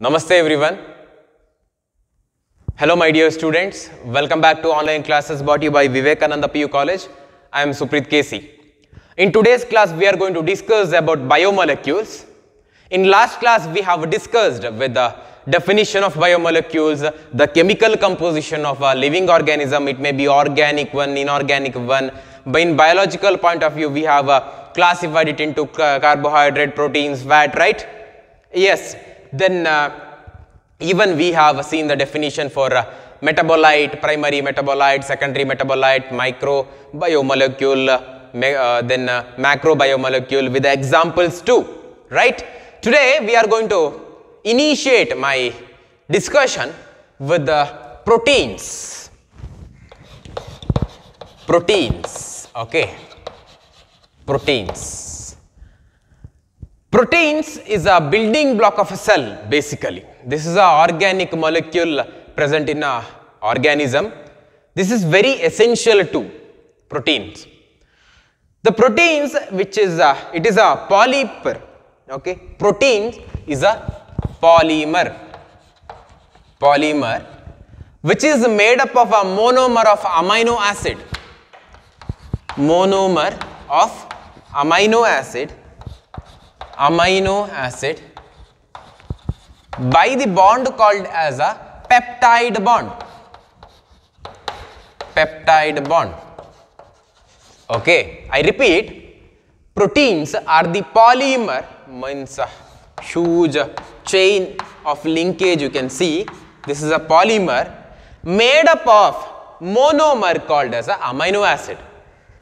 Namaste everyone. Hello my dear students. Welcome back to online classes brought to you by Vivekananda PU College. I am Supreet Casey. In today's class we are going to discuss about biomolecules. In last class we have discussed with the definition of biomolecules, the chemical composition of a living organism. It may be organic one, inorganic one. But in biological point of view we have classified it into carbohydrate, proteins, fat, right? Yes. Then even we have seen the definition for metabolite, primary metabolite, secondary metabolite, micro biomolecule, then macro biomolecule with the examples too, right? Today we are going to initiate my discussion with the proteins. Okay. Proteins. Proteins is a building block of a cell basically. This is an organic molecule present in an organism. This is very essential to proteins. The proteins which is it is a polymer. Okay, proteins is a polymer which is made up of a monomer of amino acid. Monomer of amino acid by the bond called as a peptide bond. Okay, I repeat, proteins are the polymer, means a huge chain of linkage. You can see this is a polymer made up of monomer called as a amino acid.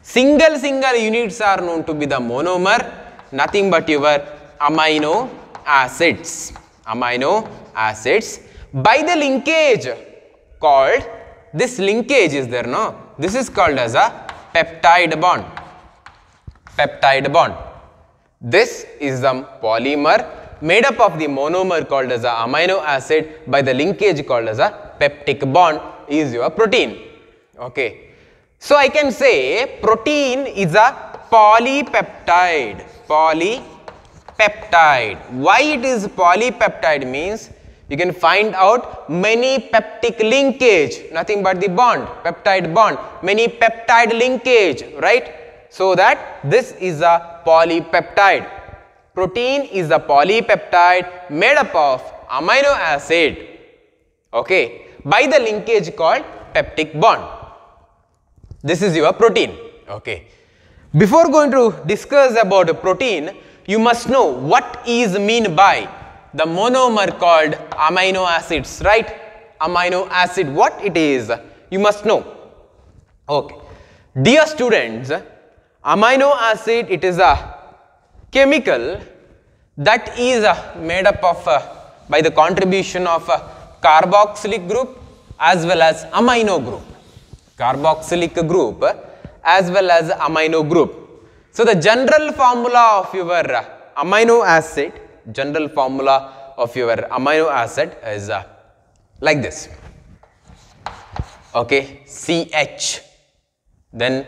Single units are known to be the monomer, nothing but your amino acids by the linkage called, this linkage is there, no? This is called as a peptide bond. This is the polymer made up of the monomer called as a amino acid by the linkage called as a peptic bond is your protein. Okay. So I can say protein is a polypeptide. Why it is polypeptide means you can find out many peptic linkage, nothing but the bond, peptide bond, many peptide linkage, right? So that this is a polypeptide. Protein is a polypeptide made up of amino acid, okay, by the linkage called peptic bond. This is your protein, okay. Before going to discuss about a protein, you must know what is mean by the monomer called amino acids, right? Amino acid, what it is, you must know. Okay. Dear students, amino acid, it is a chemical that is made up of by the contribution of carboxylic group as well as amino group. Carboxylic group as well as amino group. So the general formula of your amino acid, is like this. Okay, CH, then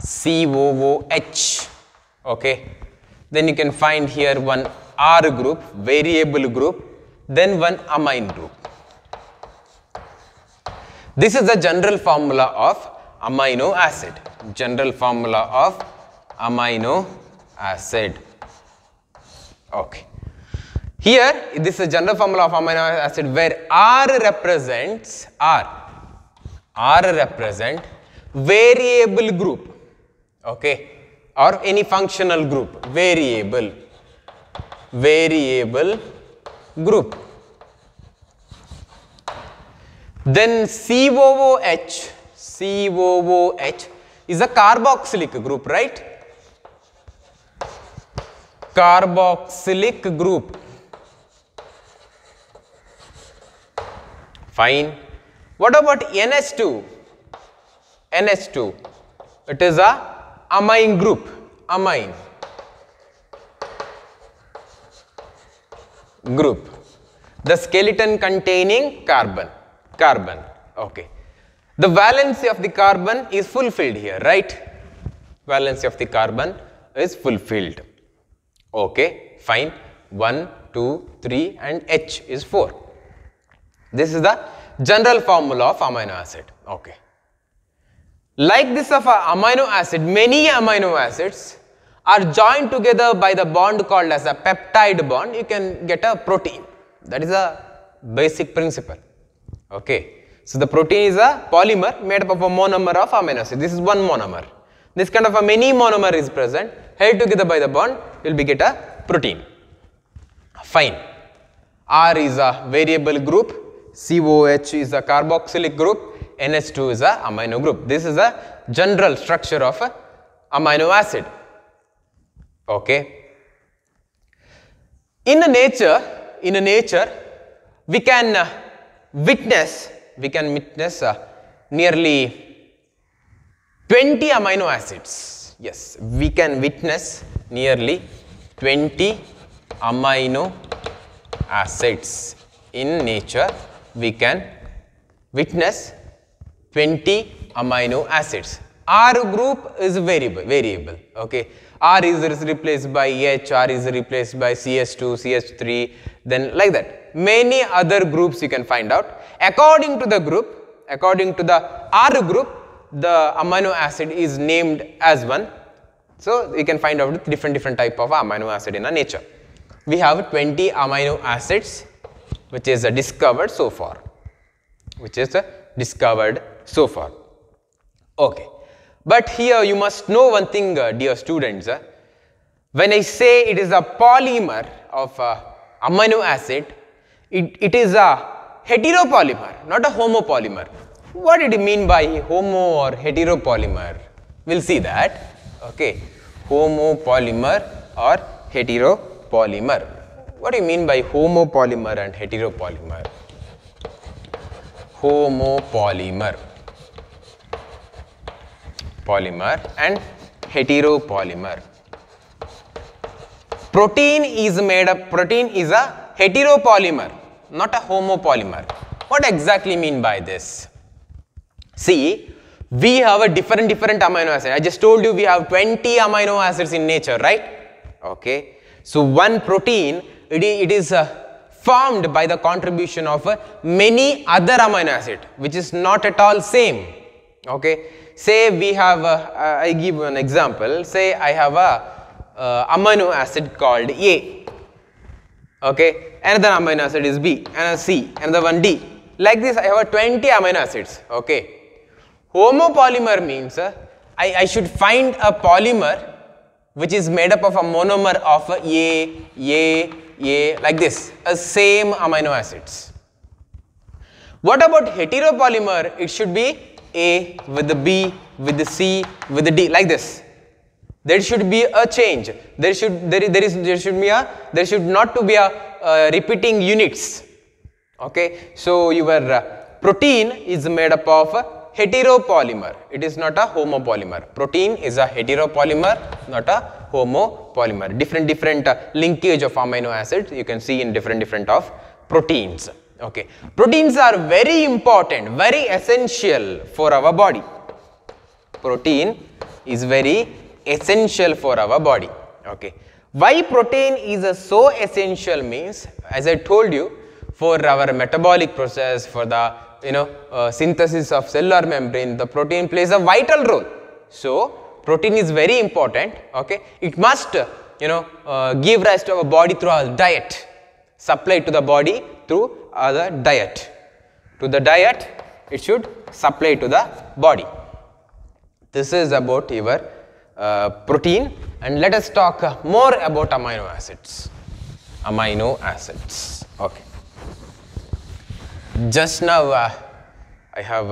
COOH. Okay, then you can find here one R group, variable group, then one amine group. This is the general formula of amino acid. Okay. Here, this is the general formula of amino acid where R represents variable group, okay, or any functional group, variable group. Then COOH is a carboxylic group, right? Carboxylic group. Fine. What about NH2? It is a amine group. The skeleton containing carbon. Okay. The valency of the carbon is fulfilled here, right? Valency of the carbon is fulfilled. Okay, fine. 1, 2, 3 and H is 4. This is the general formula of amino acid. Okay. Like this of a amino acid, many amino acids are joined together by the bond called as a peptide bond. You can get a protein. That is a basic principle. Okay. So the protein is a polymer made up of a monomer of amino acid. This is one monomer. This kind of a many monomer is present, held together by the bond, you will get a protein. Fine. R is a variable group, COH is a carboxylic group, NH2 is a amino group. This is a general structure of a amino acid. Okay. In nature, we can witness nearly 20 amino acids. Yes, we can witness nearly 20 amino acids. In nature, we can witness 20 amino acids. R group is variable. Okay. R is replaced by H, R is replaced by CH2, CH3, then like that. Many other groups you can find out. According to the R group, the amino acid is named as one. So you can find out different type of amino acid in nature. We have 20 amino acids which is discovered so far. Okay. But here you must know one thing, dear students. When I say it is a polymer of amino acid, it is a heteropolymer, not a homopolymer. What did it mean by homo or heteropolymer? We'll see that. Okay. Homopolymer or heteropolymer. What do you mean by homopolymer and heteropolymer? Homopolymer, polymer and heteropolymer. Protein is a heteropolymer, not a homopolymer. What exactly mean by this? See, we have a different amino acid. I just told you we have 20 amino acids in nature, right? Okay. So one protein, it is formed by the contribution of many other amino acid, which is not at all same. Okay. Say we have, I give an example. Say I have a amino acid called A. Okay. Another amino acid is B, another C, another one D. Like this, I have 20 amino acids. Okay. Homopolymer means I should find a polymer which is made up of a monomer of A, like this, a same amino acids. What about heteropolymer? It should be A with the B, with the C, with the D, like this. There should be a change. There should not to be a repeating units. Okay, so your protein is made up of heteropolymer. It is not a homopolymer. Protein is a heteropolymer, not a homopolymer. Different linkage of amino acids you can see in different of proteins. Okay, proteins are very important, very essential for our body. Protein is very essential for our body. Okay, why protein is so essential means, as I told you, for our metabolic process, for the synthesis of cellular membrane, the protein plays a vital role. So protein is very important. Okay, it must give rise to our body through our diet, supply to the body through our diet. To the diet, it should supply to the body. This is about your protein, and let us talk more about amino acids. Okay. Just now I have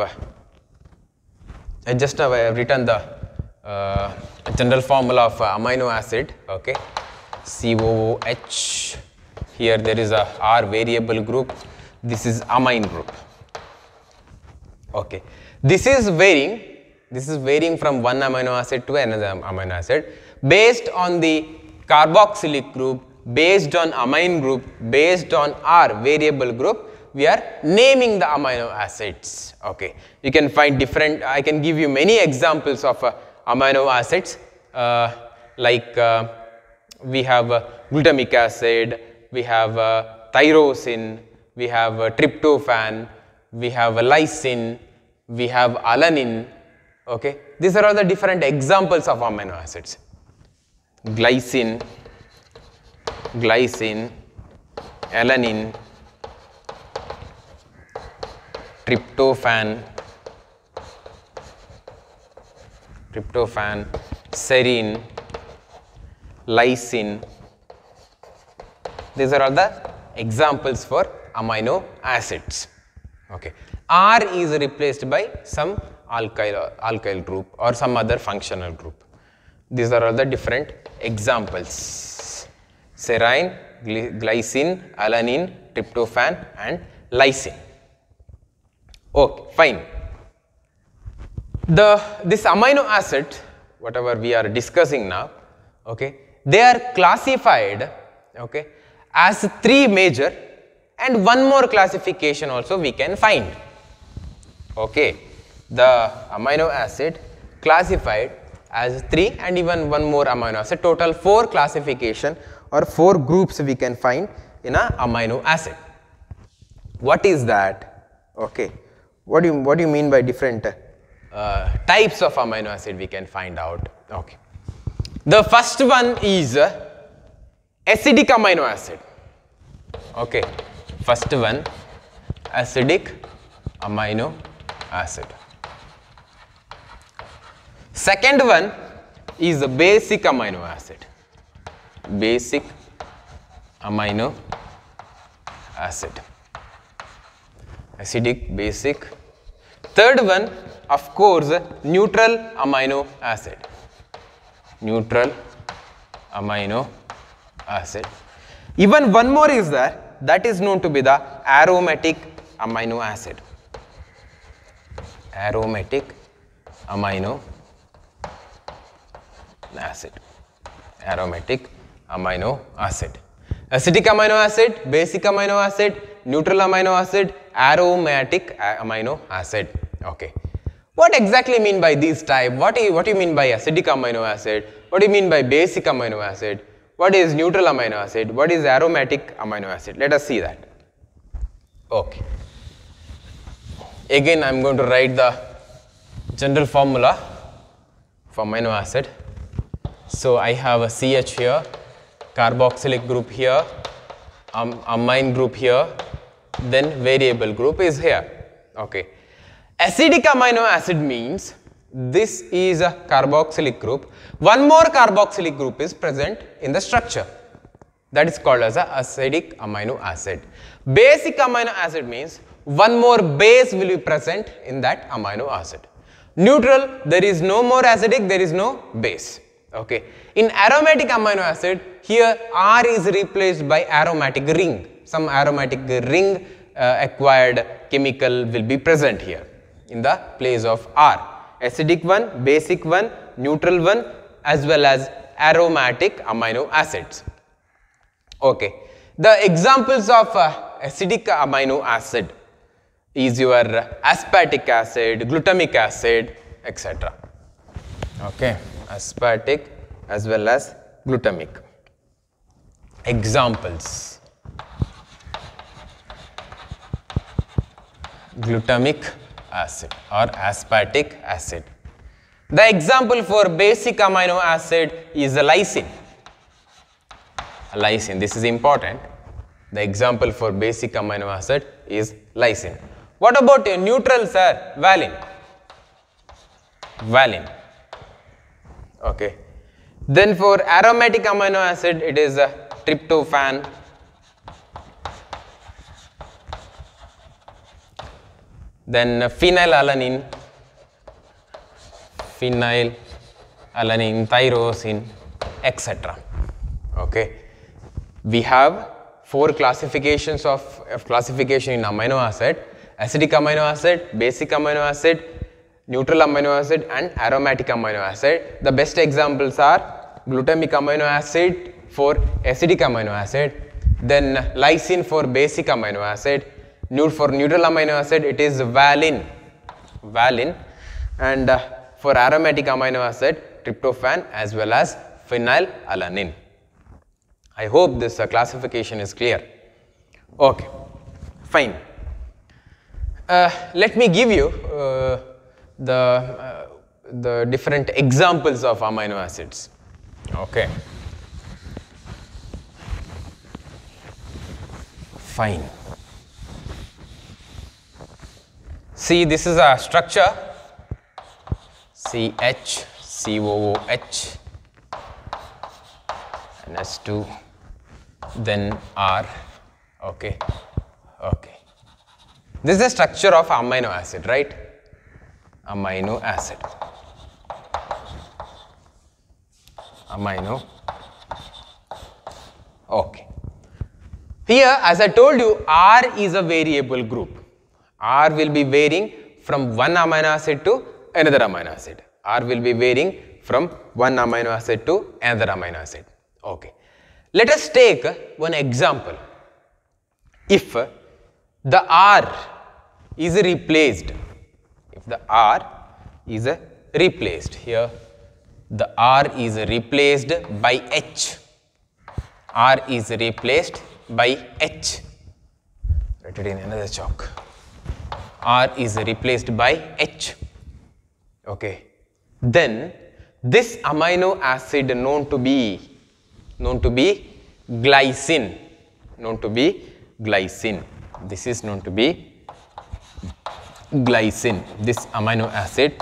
written the general formula of amino acid. Okay, COOH. Here there is a R variable group. This is amine group. Okay, this is varying from one amino acid to another amino acid based on the carboxylic group, based on amine group, based on R variable group. We are naming the amino acids. Okay, you can find different. I can give you many examples of amino acids, like we have glutamic acid, we have tyrosine, we have tryptophan, we have lysine, we have alanine. Okay, these are all the different examples of amino acids. Glycine, alanine, tryptophan, serine, lysine. These are all the examples for amino acids. Okay. R is replaced by some alkyl group or some other functional group. These are all the different examples: serine, glycine, alanine, tryptophan, and lysine. Okay, fine. This amino acid, whatever we are discussing now, okay, they are classified, okay, as 3 major, and one more classification also we can find. Okay, the amino acid classified as 3 and even one more amino acid. Total 4 classification or 4 groups we can find in a amino acid. What is that? Okay, what do you mean by different types of amino acid we can find out? Okay, the first one is acidic amino acid. Okay, first one, acidic amino acid. Second one is the basic amino acid. Basic amino acid. Acidic, basic. Third one, of course, neutral amino acid. Neutral amino acid. Even one more is there, that is known to be the aromatic amino acid. Aromatic amino acid. Aromatic amino acid. Acidic amino acid, basic amino acid, neutral amino acid, aromatic amino acid. Okay. What exactly mean by these type? What do you mean by acidic amino acid? What do you mean by basic amino acid? What is neutral amino acid? What is aromatic amino acid? Let us see that. Okay. Again, I am going to write the general formula for amino acid. So I have a CH here, carboxylic group here, amine group here, then variable group is here. Okay. Acidic amino acid means this is a carboxylic group. One more carboxylic group is present in the structure. That is called as a acidic amino acid. Basic amino acid means one more base will be present in that amino acid. Neutral, there is no more acidic, there is no base. Okay. In aromatic amino acid, here R is replaced by aromatic ring. Some aromatic ring acquired chemical will be present here in the place of R. Acidic one, basic one, neutral one, as well as aromatic amino acids. Okay. The examples of acidic amino acid is your aspartic acid, glutamic acid, etc. Okay. Aspartic as well as glutamic. Examples: glutamic acid or aspartic acid. The example for basic amino acid is lysine. Lysine, this is important. The example for basic amino acid is lysine. What about a neutral, sir? Valine. Valine. Okay. Then for aromatic amino acid, it is tryptophan. Then phenylalanine, tyrosine, etc. Okay. We have 4 classifications of classification in amino acid: acidic amino acid, basic amino acid, neutral amino acid, and aromatic amino acid. The best examples are glutamic amino acid for acidic amino acid, then lysine for basic amino acid. For neutral amino acid, it is valine, and for aromatic amino acid, tryptophan as well as phenylalanine. I hope this classification is clear. Okay, fine. Let me give you the different examples of amino acids. Okay. Fine. See, this is a structure CH, COOH, and S2, then R. Okay. Okay. This is the structure of amino acid, right? Amino acid. Amino. Okay. Here, as I told you, R is a variable group. R will be varying from one amino acid to another amino acid. R will be varying from one amino acid to another amino acid. Okay. Let us take one example. If the R is replaced, if the R is replaced, here the R is replaced by H. R is replaced by H. Write it in another chalk. R is replaced by H. Okay. Then this amino acid known to be glycine. This is known to be glycine. This amino acid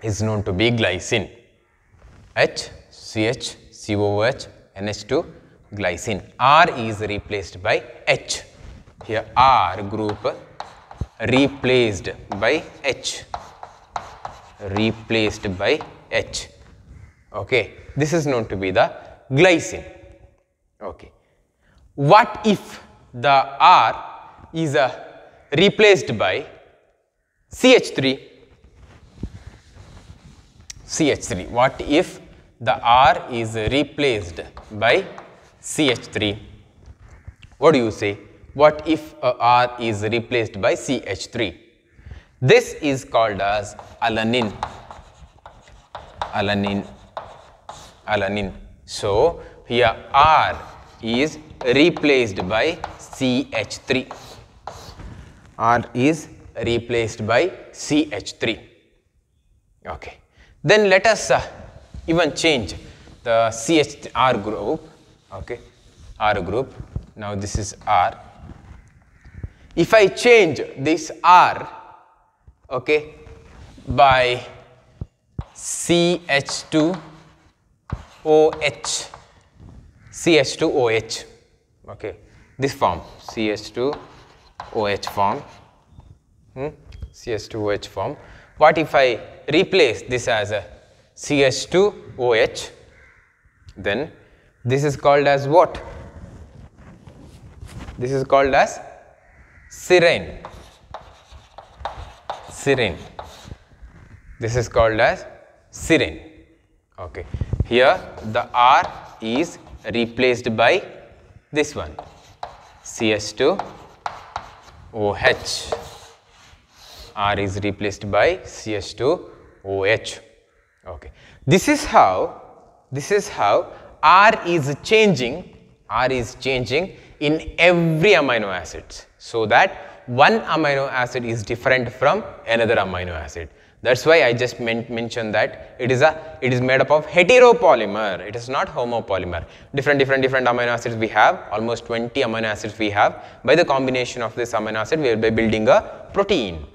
is known to be glycine. H, CH, COOH, NH2, glycine. R is replaced by H. Here R group replaced by H. Replaced by H. Okay. This is known to be the glycine. Okay. What if the R is replaced by CH3? CH3. What if the R is replaced by CH3? What do you say? What if R is replaced by CH3? This is called as alanine. Alanine. So here R is replaced by CH3. R is replaced by CH3. Okay. Then let us even change the CHR group. Okay. R group. Now this is R. If I change this R, okay, by CH2OH, CH2OH, okay, this form, CH2OH form, CH2OH form. What if I replace this as a CH2OH? Then this is called as what? This is called as serine. Serine. This is called as serine. Okay. Here the R is replaced by this one, CH2OH. R is replaced by CH2OH. Okay. This is how R is changing in every amino acid, so that one amino acid is different from another amino acid. That's why I just mentioned that it is made up of heteropolymer. It is not homopolymer. Different amino acids we have, almost 20 amino acids we have. By the combination of this amino acid, we will be building a protein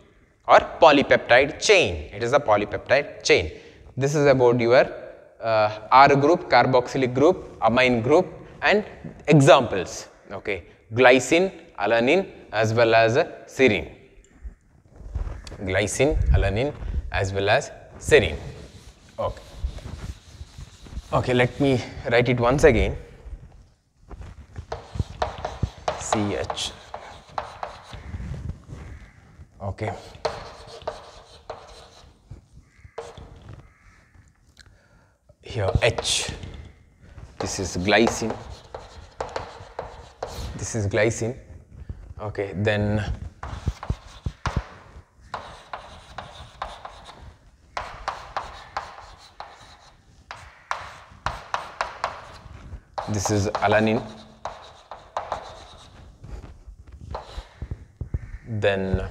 or polypeptide chain. It is a polypeptide chain. This is about your R group, carboxylic group, amine group, and examples. Okay, glycine, alanine, as well as serine. Glycine, alanine, as well as serine. Okay. Okay, let me write it once again. CH. Okay. Here H. This is glycine. This is glycine. Okay, then This is alanine. Then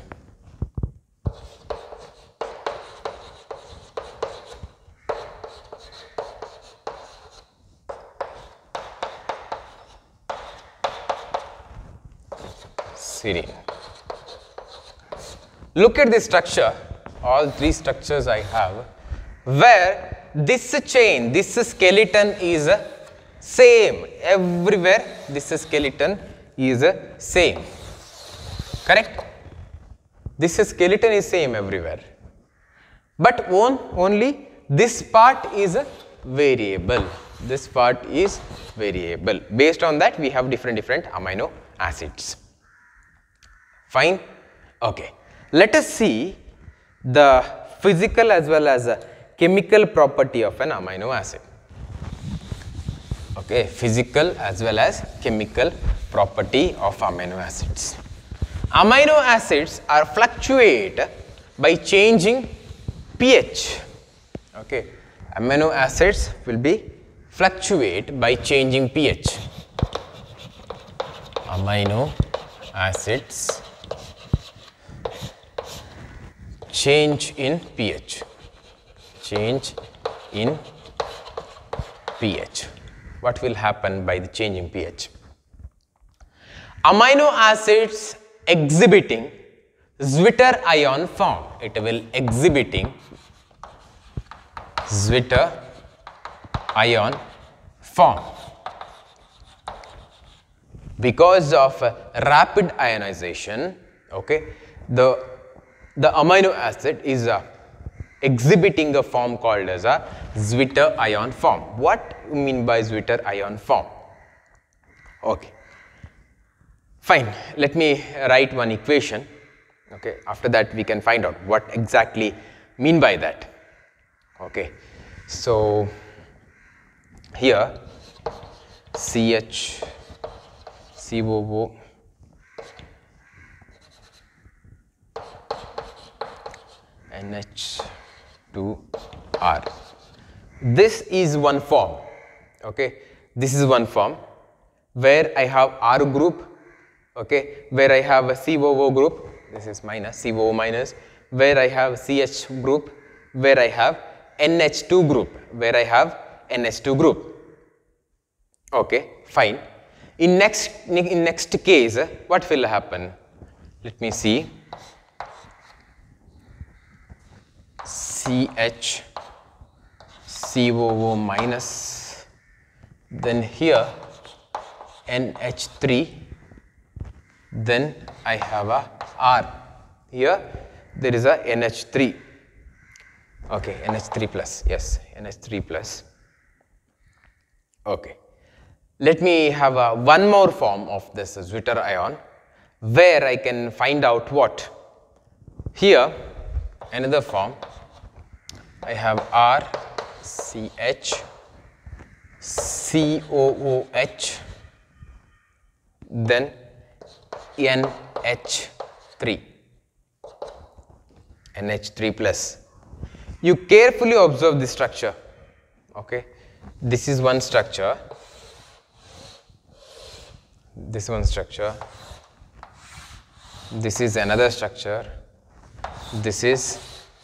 serine. Look at this structure, all three structures I have, where this chain, this skeleton is same everywhere. This skeleton is same, correct? This skeleton is same everywhere, but only this part is variable. This part is variable. Based on that, we have different amino acids. Fine. Okay. Let us see the physical as well as chemical property of an amino acid. Okay, physical as well as chemical property of amino acids. Amino acids are fluctuate by changing pH. Okay, amino acids will be fluctuate by changing pH. Amino acids change in pH. Change in pH. What will happen by the change in pH? Amino acids exhibiting Zwitter ion form. It will exhibiting Zwitter ion form. Because of rapid ionization, okay, the amino acid is exhibiting a form called as a Zwitter ion form. What you mean by Zwitter ion form? Okay, fine. Let me write one equation. Okay, after that we can find out what exactly mean by that. Okay, so here CH COO NH2R. This is one form. Okay, this is one form where I have R group. Okay, where I have a COO group. This is minus COO minus. Where I have CH group. Where I have NH2 group. Where I have NH2 group. Okay, fine. In next case, what will happen? Let me see. CH COO minus, then here NH3, then I have a R. Here there is a NH3. Okay, NH3 plus. Yes, NH3 plus. Okay. Let me have one more form of this Zwitter ion where I can find out what. Here, another form, I have R, CH, COOH, then NH3, NH3 plus. You carefully observe this structure. Okay, this is one structure. This one structure, this is another structure, this is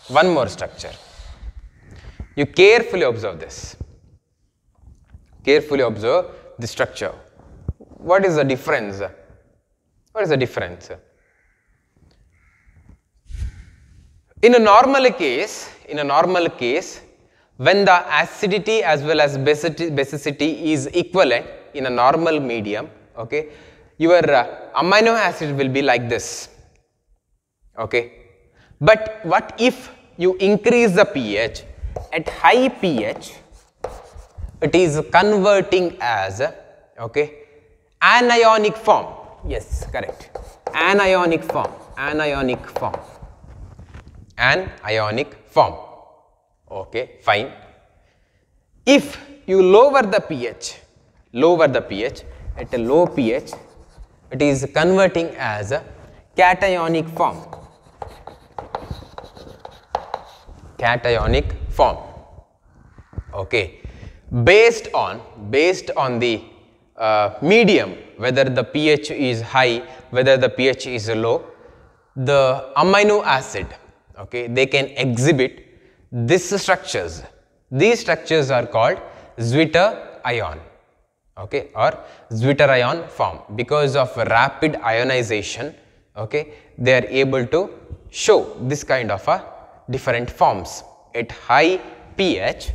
one more structure. You carefully observe this. Carefully observe the structure. What is the difference? What is the difference? In a normal case, when the acidity as well as basicity is equivalent in a normal medium, okay, your amino acid will be like this. Okay, but what if you increase the pH? At high pH, it is converting as, okay, anionic form. Yes, correct. Anionic form. Anionic form. Anionic form. Okay, fine. If you lower the pH at a low pH, it is converting as a cationic form. Cationic form. Okay, based on the medium, whether the pH is high, whether the pH is low, the amino acid, okay, they can exhibit these structures. These structures are called Zwitter ion, okay, or Zwitter ion form. Because of rapid ionization, okay, they are able to show this kind of a different forms at high pH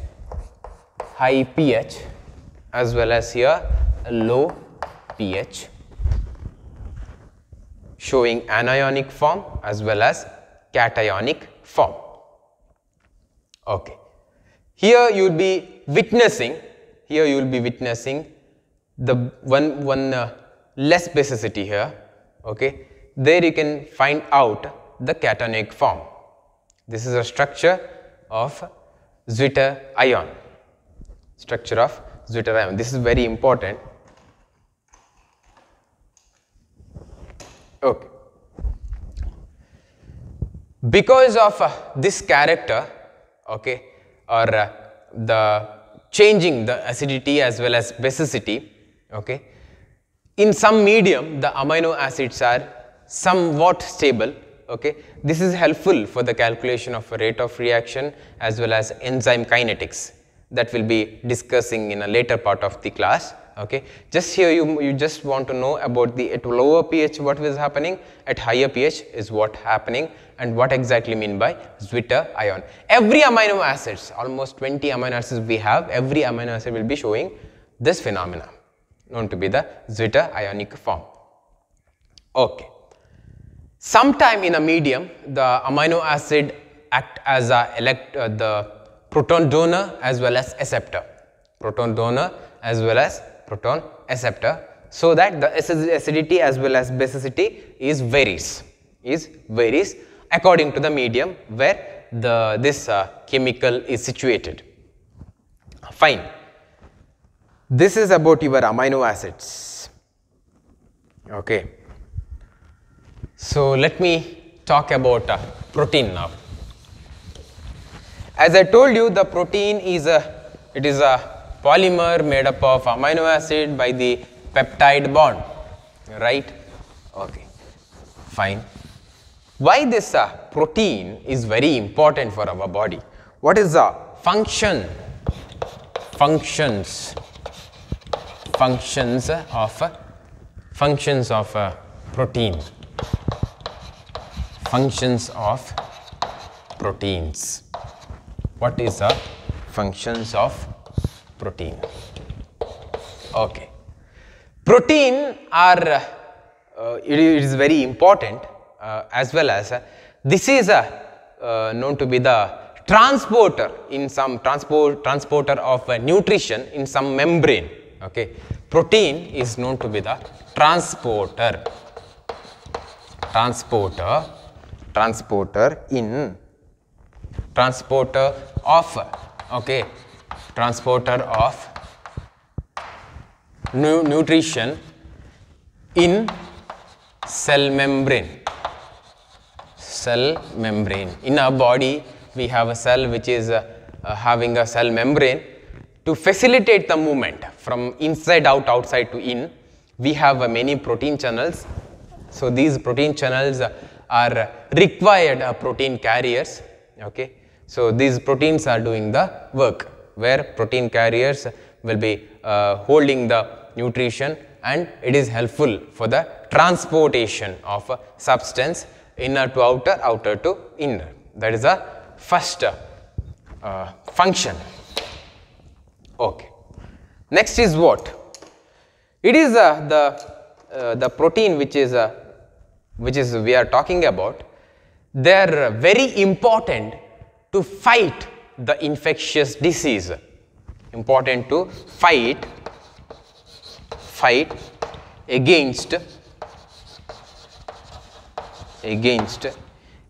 as well as here low pH, showing anionic form as well as cationic form. Okay, here you will be witnessing the one less basicity here. Okay, there you can find out the cationic form. This is a structure of Zwitter ion. Structure of Zwitter ion. This is very important. Okay. Because of this character, okay, or the changing the acidity as well as basicity, okay, in some medium the amino acids are somewhat stable. Okay, this is helpful for the calculation of rate of reaction as well as enzyme kinetics, that will be discussing in a later part of the class. Okay, just here you just want to know about the at lower pH what is happening, at higher pH is what happening, and what exactly mean by Zwitter ion. Every amino acids, almost 20 amino acids we have, every amino acid will be showing this phenomena known to be the Zwitter ionic form. Okay. Sometime in a medium, the amino acid act as the proton donor as well as acceptor, proton donor as well as proton acceptor, so that the acidity as well as basicity is varies according to the medium where this chemical is situated. Fine. This is about your amino acids. Okay. So let me talk about protein now. As I told you, the protein is a polymer made up of amino acid by the peptide bond, right? Okay, fine. Why this protein is very important for our body? What is the functions of protein? Functions of proteins. What is the functions of protein? Okay. Protein are it is very important as well as this is known to be the transporter in some transporter of nutrition in some membrane. Okay. Protein is known to be the transporter of nutrition in cell membrane. In our body we have a cell which is having a cell membrane. To facilitate the movement from inside out, outside to in, we have many protein channels. So these protein channels are required protein carriers. Okay, so these proteins are doing the work, where protein carriers will be holding the nutrition, and it is helpful for the transportation of a substance inner to outer, outer to inner. That is the first function. Okay. Next is what? It is the protein which is we are talking about. They are very important to fight the infectious disease. Important to fight against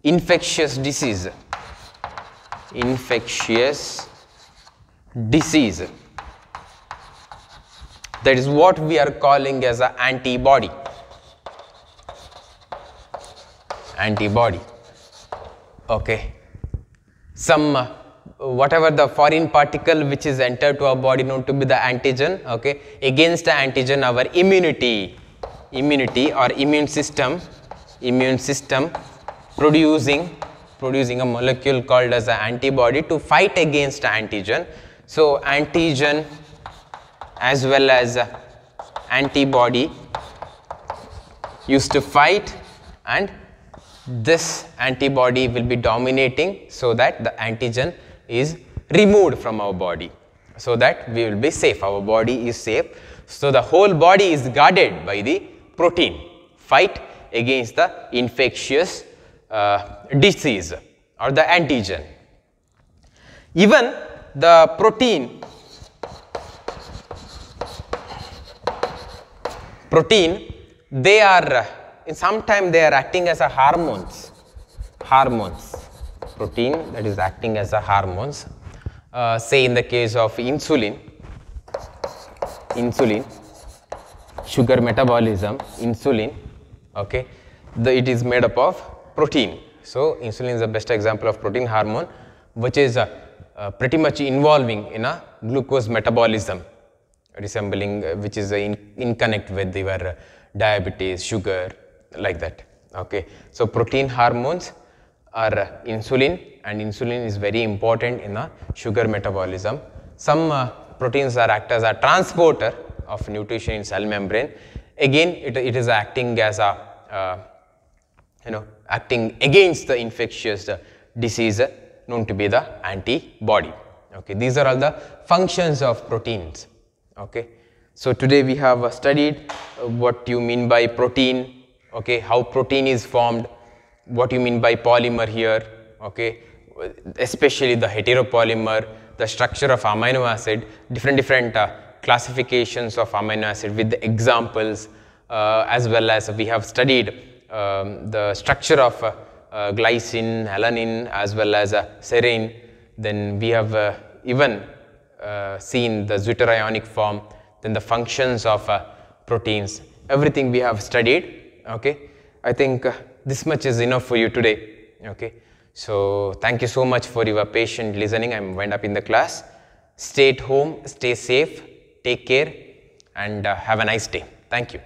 infectious disease. That is what we are calling as an antibody. Okay. Some whatever the foreign particle which is entered to our body known to be the antigen, okay, against the antigen our immunity or immune system producing a molecule called as an antibody to fight against the antigen. So antigen as well as antibody used to fight, and this antibody will be dominating so that the antigen is removed from our body, so that we will be safe, our body is safe. So the whole body is guarded by the protein, fight against the infectious disease or the antigen. Even the protein, they are in some time they are acting as a hormones. Protein that is acting as a hormones. Say in the case of insulin, sugar metabolism, insulin, okay, it is made up of protein. So insulin is the best example of protein hormone, which is pretty much involving in a glucose metabolism, resembling which is in connect with your diabetes, sugar, like that. Okay, so protein hormones are insulin, and insulin is very important in a sugar metabolism. Some proteins are act as a transporter of nutrition in cell membrane. Again, it is acting as a acting against the infectious disease known to be the antibody. Okay, these are all the functions of proteins. Okay, so today we have studied what you mean by protein, okay, how protein is formed, what you mean by polymer here, okay, especially the heteropolymer, the structure of amino acid, different classifications of amino acid with the examples, as well as we have studied the structure of glycine, alanine, as well as serine. Then we have even seen the zwitterionic form, then the functions of proteins, everything we have studied. Okay, I think this much is enough for you today. Okay, so thank you so much for your patient listening. I'm wind up in the class. Stay at home, stay safe, take care, and have a nice day. Thank you.